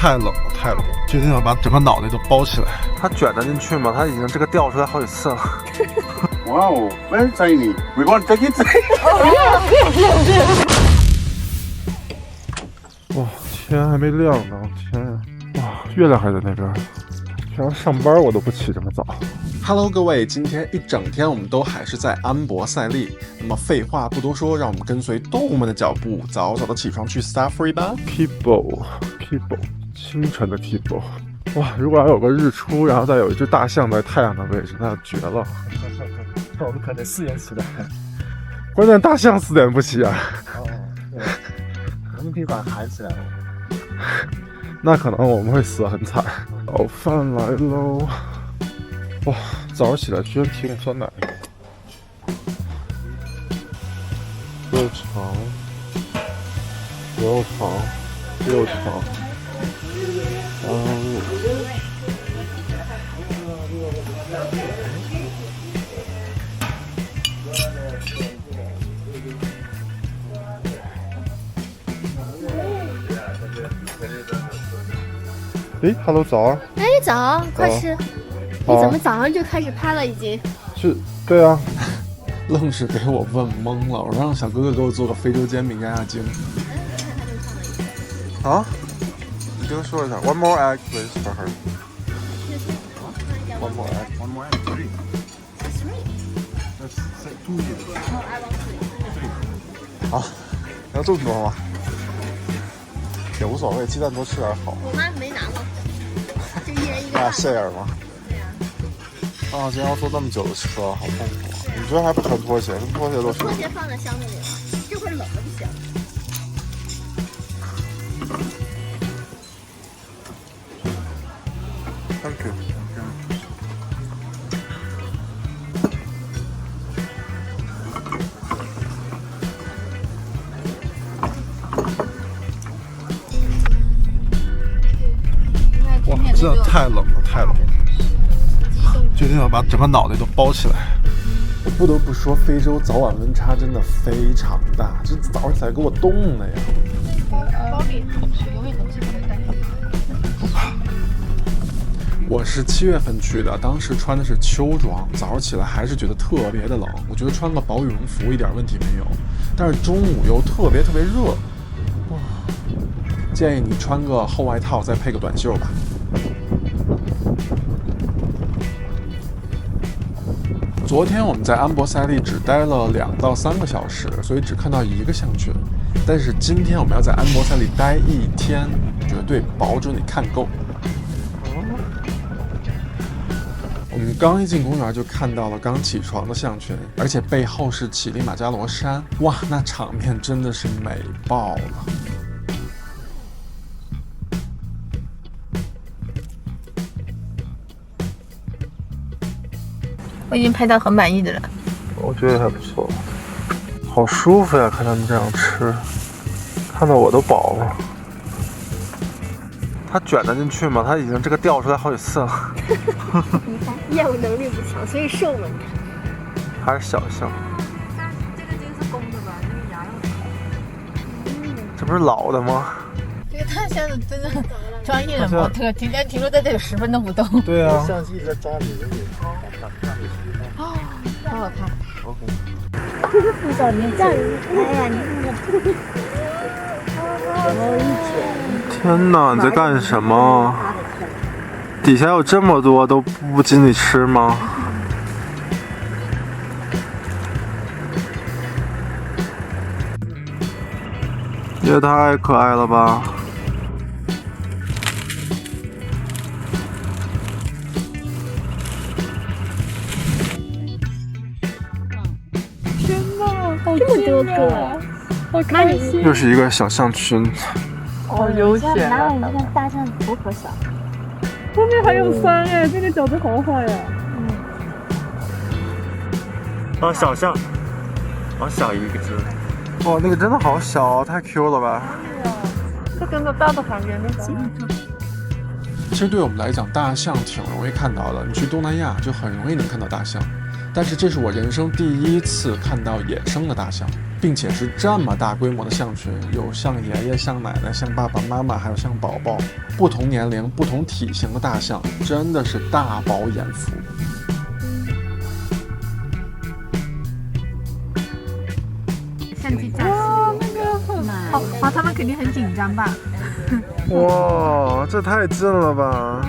太冷了，太冷了，决定要把整个脑袋都包起来。它卷得进去吗？它已经这个掉出来好几次了。Wow, very tiny. We want to take it. 哇，天还没亮呢！天呀，哇，月亮还在那边。平常上班我都不起这么早。Hello， 各位，今天一整天我们都还是在安博塞利。那么废话不多说，让我们跟随动物们的脚步，早早的起床去 Safari 吧。People， 清晨的 People。哇，如果要有个日出，然后再有一只大象在太阳的位置，那绝了。我们可能4点起来。关键大象4点不起啊。哦，对，我们可以把它喊起来。那可能我们会死得很惨。早饭来喽！哇，早上起来居然提供酸奶，肉肠、牛肉肠、肉肠，诶 ，Hello， 早啊！哎，早，快吃！你怎么早上就开始拍了？已经？是，对啊。愣是给我问懵了，我让小哥哥给我做个非洲煎饼压压惊。啊？你跟他说一下 ，One more egg, please, for her. One more egg. One more egg. 3. That's 2 years. 好，要这么多吗？也无所谓，鸡蛋多吃点好。我妈没拿过，就一人一个。大家 share 吗？对呀。啊，今天要坐那么久的车，好痛苦啊！你昨天还不穿拖鞋，那拖鞋都是。拖鞋放在箱子里了，这会儿冷的不行。Thank you. 哇，真的太冷了，太冷了！决定要把整个脑袋都包起来。我不得不说，非洲早晚温差真的非常大，这早上起来给我冻的呀！我是7月份去的，当时穿的是秋装，早上起来还是觉得特别的冷，我觉得穿个薄羽绒服一点问题没有，但是中午又特别热，哇！建议你穿个厚外套，再配个短袖吧。昨天我们在安博塞利只待了2到3个小时，所以只看到1个象群。但是今天我们要在安博塞利待1天，绝对保准你看够。我们刚一进公园就看到了刚起床的象群，而且背后是乞力马扎罗山，哇，那场面真的是美爆了。我已经拍到很满意的了，我觉得还不错，好舒服呀！看他们这样吃，看到我都饱了。它卷得进去吗？它已经这个掉出来好几次了。你看，业务能力不强，所以瘦了。还是小象。这个是公的吧？因为牙要这不是老的吗？这个大象真的专业的模特，停留在这里10分钟不动。对啊。相机在抓你的脸，哦，好好看。 OK。这是不少年站，哎呀，你看天哪，你在干什么？底下有这么多都不禁你吃吗？也太可爱了吧！天哪，好这么多个，好开心！又是一个小象群。好悠闲啊！你看大象头可小。后面还有山哎，这个角度好好呀。啊，小象，好小一只。哇，那个真的好小，太 Q 了吧！这跟着大的旁边那个。其实对我们来讲，大象挺容易看到的。你去东南亚就很容易能看到大象，但但是这是我人生第一次看到野生的大象，并且是这么大规模的象群，有像爷爷、像奶奶、像爸爸妈妈，还有像宝宝，不同年龄、不同体型的大象，真的是大饱眼福。相机架哇，那个好，他们肯定很紧张吧？哇，这太近了吧！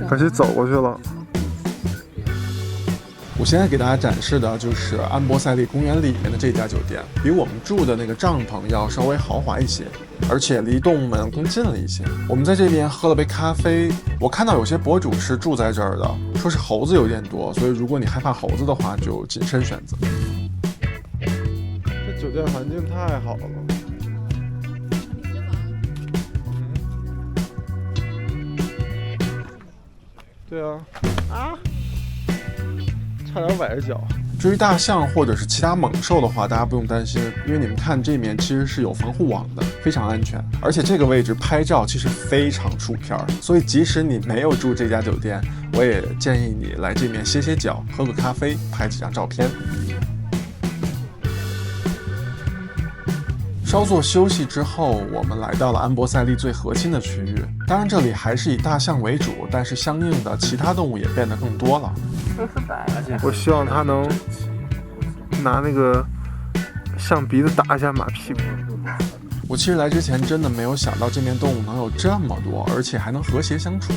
可惜走过去了。我现在给大家展示的就是安博塞利公园里面的这家酒店，比我们住的那个帐篷要稍微豪华一些，而且离动物们更近了一些。我们在这边喝了杯咖啡，我看到有些博主是住在这儿的，说是猴子有点多，所以如果你害怕猴子的话，就谨慎选择。这酒店环境太好了。对啊，差点崴着脚。至于大象或者是其他猛兽的话，大家不用担心，因为你们看这面其实是有防护网的，非常安全。而且这个位置拍照其实非常出片儿，所以即使你没有住这家酒店，我也建议你来这面歇歇脚，喝个咖啡，拍几张照片。稍作休息之后，我们来到了安博塞利最核心的区域。当然，这里还是以大象为主，但是相应的其他动物也变得更多了。我希望他能拿那个象鼻子打一下马屁股。我其实来之前真的没有想到这面动物能有这么多，而且还能和谐相处。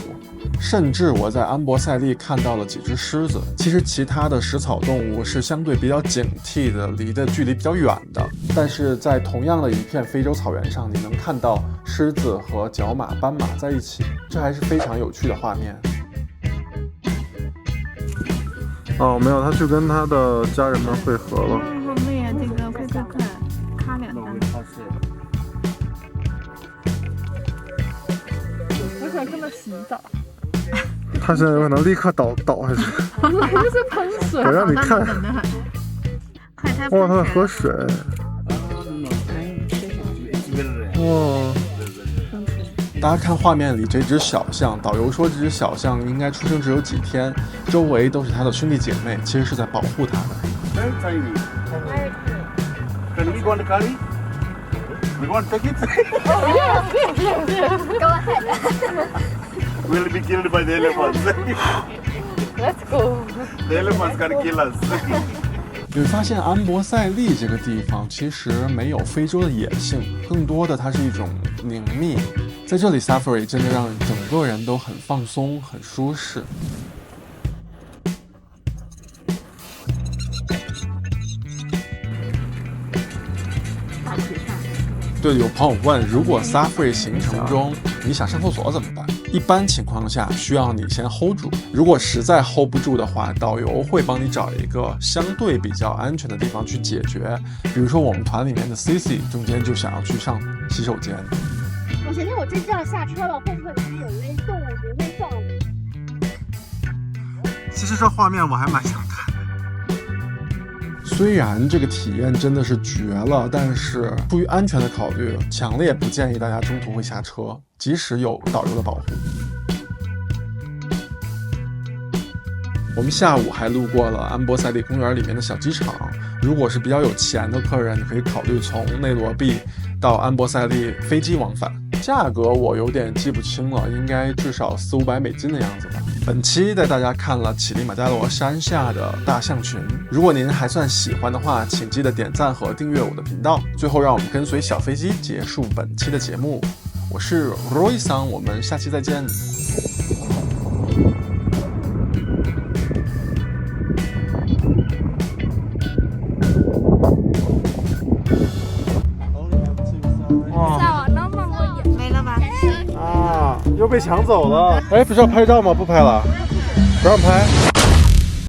甚至我在安博塞利看到了几只狮子。其实其他的食草动物是相对比较警惕的，离的距离比较远的。但是在同样的一片非洲草原上，你能看到狮子和角马、斑马在一起，这还是非常有趣的画面。哦，没有，他去跟他的家人们会合了。妹呀，这个快，卡两张。我想跟他洗澡。他现在有可能立刻倒下去。这是喷水。我让你看。哇，他在喝水。哇。大家看画面里这只小象，导游说这只小象应该出生只有几天，周围都是它的兄弟姐妹，其实是在保护它的。Can we go on the curry? We want to take it? Go ahead. We'll be killed by the elephants. Let's go. The elephants can kill us. 你会发现安博塞利这个地方其实没有非洲的野性，更多的它是一种宁谧。在这里 Safari 真的让整个人都很放松，很舒适。对，有朋友问，如果 Safari 行程中你想上厕所怎么办？一般情况下需要你先 hold 住，如果实在 hold 不住的话，导游会帮你找一个相对比较安全的地方去解决。比如说我们团里面的 Cici 中间就想要去上洗手间。我觉得我这样下车了，会不会有一些动物不会撞我？其实这画面我还蛮想看。虽然这个体验真的是绝了，但是出于安全的考虑，强烈不建议大家中途会下车，即使有导游的保护。我们下午还路过了安博塞利公园里面的小机场，如果是比较有钱的客人，你可以考虑从内罗毕到安博塞利飞机往返，价格我有点记不清了，应该至少400-500美金的样子吧。本期带大家看了乞力马扎罗山下的大象群，如果您还算喜欢的话，请记得点赞和订阅我的频道。最后让我们跟随小飞机结束本期的节目，我是 Roy 桑，我们下期再见。下网能放过瘾，没了吧？啊，又被抢走了。哎，不是要拍照吗？不拍了，不让拍。